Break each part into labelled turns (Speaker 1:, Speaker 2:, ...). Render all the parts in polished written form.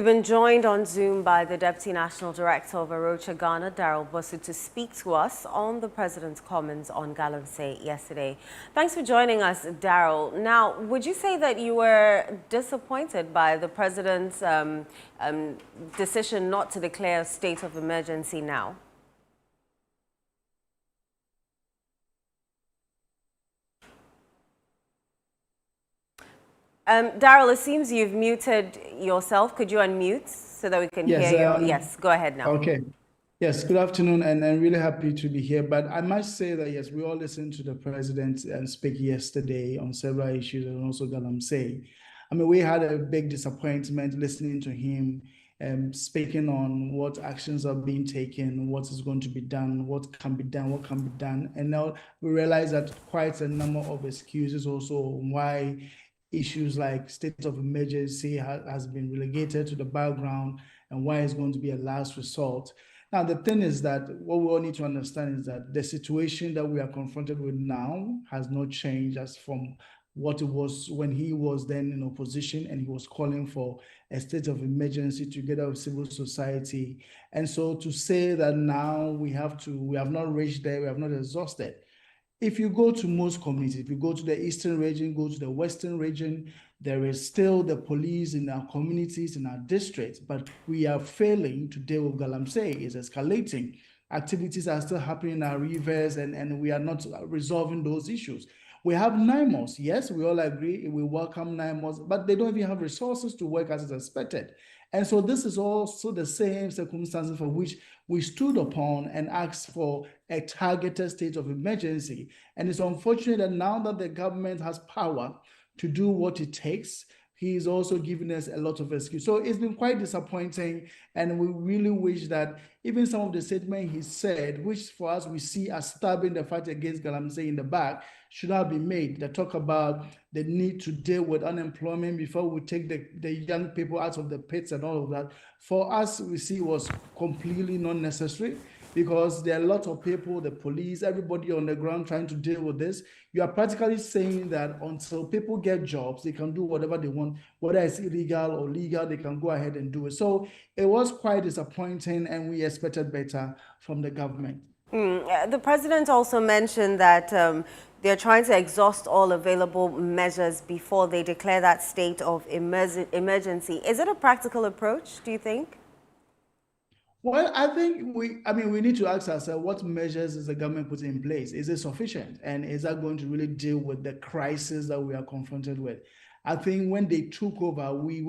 Speaker 1: We've been joined on Zoom by the Deputy National Director of Arocha Ghana, Daryl Bosu, to speak to us on the President's comments on Galamsey yesterday. Thanks for joining us, Daryl. Now, would you say that you were disappointed by the President's decision not to declare a state of emergency now? Daryl, it seems you've muted yourself. Could you unmute so that we can hear you? Yes, go ahead now.
Speaker 2: Okay. Yes, good afternoon, and I'm really happy to be here. But I must say that, yes, we all listened to the president speak yesterday on several issues and also Galamsey. I mean, we had a big disappointment listening to him speaking on what actions are being taken, what is going to be done, what can be done, what can be done. And now we realize that quite a number of excuses also why issues like state of emergency has been relegated to the background and why it's going to be a last resort. Now, the thing is that what we all need to understand is that the situation that we are confronted with now has not changed as from what it was when he was then in opposition and he was calling for a state of emergency together with civil society. And so to say that now we have not reached there, we have not exhausted. If you go to most communities, if you go to the eastern region, go to the western region, there is still the police in our communities, in our districts, but we are failing to deal with Galamsey. It's escalating. Activities are still happening in our rivers, and we are not resolving those issues. We have 9 months. Yes, we all agree. We welcome 9 months, but they don't even have resources to work as is expected. And so this is also the same circumstances for which we stood upon and asked for a targeted state of emergency. And it's unfortunate that now that the government has power to do what it takes, he is also giving us a lot of excuses. So it's been quite disappointing, and we really wish that even some of the statements he said, which for us we see as stabbing the fight against Galamsey in the back, should have been made. They talk about the need to deal with unemployment before we take the young people out of the pits and all of that. For us, we see was completely not necessary, because there are a lot of people, the police, everybody on the ground trying to deal with this. You are practically saying that until people get jobs, they can do whatever they want, whether it's illegal or legal, they can go ahead and do it. So it was quite disappointing, and we expected better from the government.
Speaker 1: The president also mentioned that they're trying to exhaust all available measures before they declare that state of emergency. Is it a practical approach, do you think?
Speaker 2: Well, I think we need to ask ourselves, what measures is the government putting in place? Is it sufficient? And is that going to really deal with the crisis that we are confronted with? I think when they took over, we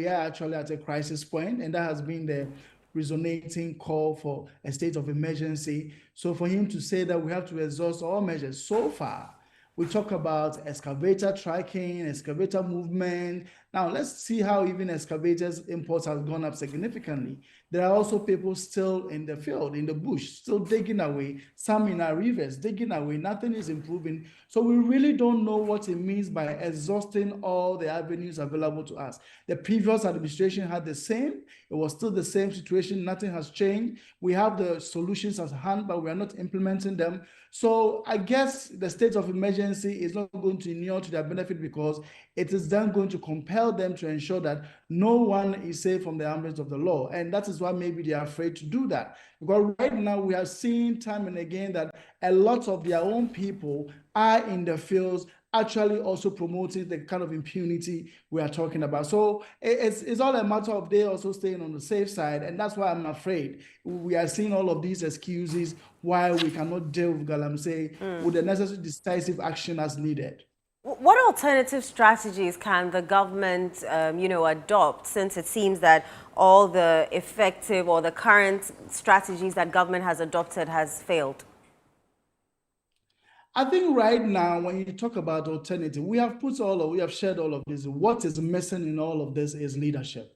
Speaker 2: are actually at a crisis point, and that has been the resonating call for a state of emergency. So for him to say that we have to exhaust all measures so far, we talk about excavator tracking, excavator movement. Now, let's see how even excavators imports have gone up significantly. There are also people still in the field, in the bush, still digging away, some in our rivers, digging away. Nothing is improving. So we really don't know what it means by exhausting all the avenues available to us. The previous administration had the same. It was still the same situation. Nothing has changed. We have the solutions at hand, but we are not implementing them. So I guess the state of emergency is not going to inure to their benefit, because it is then going to compel them to ensure that no one is safe from the ambits of the law. And that is why maybe they are afraid to do that. Because right now we are seeing time and again that a lot of their own people are in the fields, actually also promoting the kind of impunity we are talking about. So it's all a matter of they also staying on the safe side. And that's why I'm afraid we are seeing all of these excuses why we cannot deal with Galamsey with the necessary decisive action as needed.
Speaker 1: What alternative strategies can the government, adopt, since it seems that all the effective or the current strategies that government has adopted has failed?
Speaker 2: I think right now, when you talk about alternative, we have shared all of this. What is missing in all of this is leadership.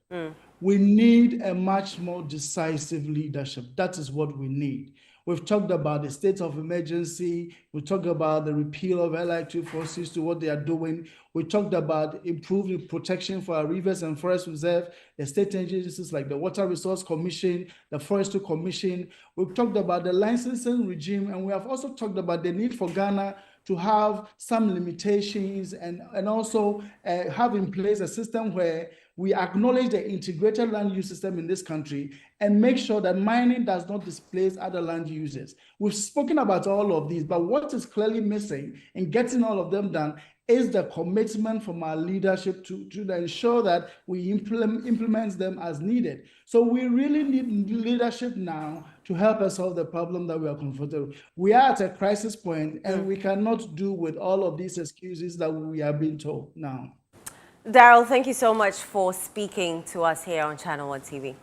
Speaker 2: We need a much more decisive leadership. That is what we need. We've talked about the state of emergency. We talked about the repeal of Allied forces to what they are doing. We talked about improving protection for our rivers and forest reserve, the state agencies like the Water Resource Commission, the Forestry Commission. We've talked about the licensing regime, and we have also talked about the need for Ghana to have some limitations and also have in place a system where we acknowledge the integrated land use system in this country and make sure that mining does not displace other land uses. We've spoken about all of these, but what is clearly missing in getting all of them done is the commitment from our leadership to ensure that we implement them as needed. So we really need leadership now to help us solve the problem that we are confronted with. We are at a crisis point, and we cannot do with all of these excuses that we are being told now.
Speaker 1: Daryl, thank you so much for speaking to us here on Channel One TV.